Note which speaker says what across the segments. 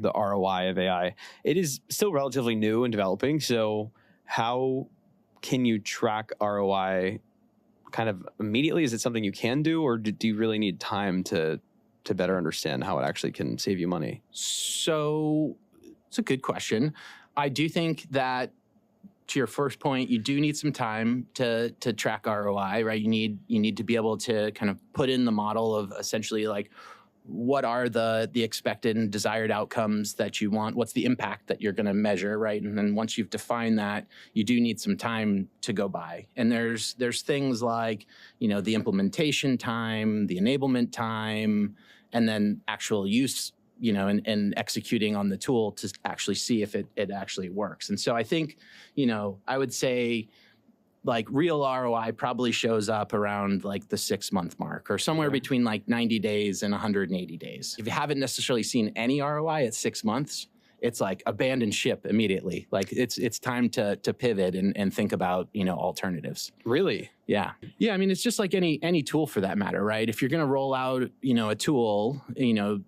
Speaker 1: the ROI of AI. It is still relatively new and developing. So how can you track ROI kind of immediately? Is it something you can do, or do you really need time to better understand how it actually can save you money?
Speaker 2: So it's a good question. I do think that, to your first point, you do need some time to track ROI, right? You need to be able to kind of put in the model of essentially like, what are the expected and desired outcomes that you want? What's the impact that you're going to measure, right? And then once you've defined that, you do need some time to go by. And there's things like, the implementation time, the enablement time, and then actual use, and executing on the tool to actually see if it actually works. And so I think, I would say, like, real ROI probably shows up around like the 6-month mark, or somewhere between like 90 days and 180 days. If you haven't necessarily seen any ROI at 6 months, it's like abandon ship immediately. Like it's time to pivot and think about, alternatives.
Speaker 1: Really?
Speaker 2: Yeah. Yeah. I mean, it's just like any tool for that matter, right? If you're going to roll out, a tool,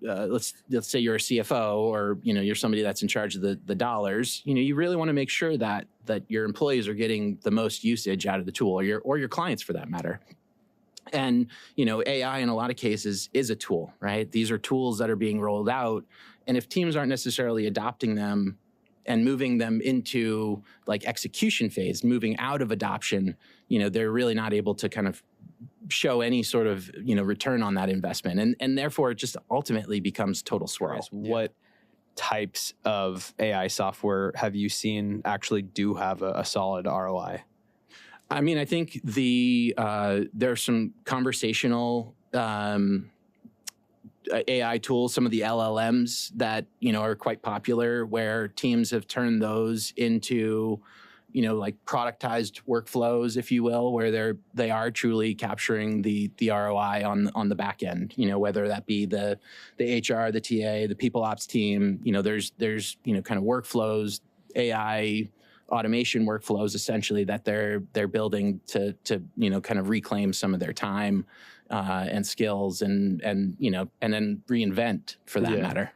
Speaker 2: let's say you're a CFO, or, you're somebody that's in charge of the dollars, you really want to make sure that your employees are getting the most usage out of the tool, or your clients for that matter. And, AI in a lot of cases is a tool, right? These are tools that are being rolled out. And if teams aren't necessarily adopting them and moving them into like execution phase, moving out of adoption, they're really not able to kind of show any sort of, return on that investment. And therefore it just ultimately becomes total swirl.
Speaker 1: What types of AI software have you seen actually do have a solid ROI?
Speaker 2: I mean, I think there's some conversational AI tools, some of the LLMs that, are quite popular, where teams have turned those into, like productized workflows, if you will, where they are truly capturing the ROI on the back end, whether that be the HR, the TA, the people ops team, there's kind of workflows, AI automation workflows essentially that they're building to kind of reclaim some of their time and skills and then reinvent for that matter.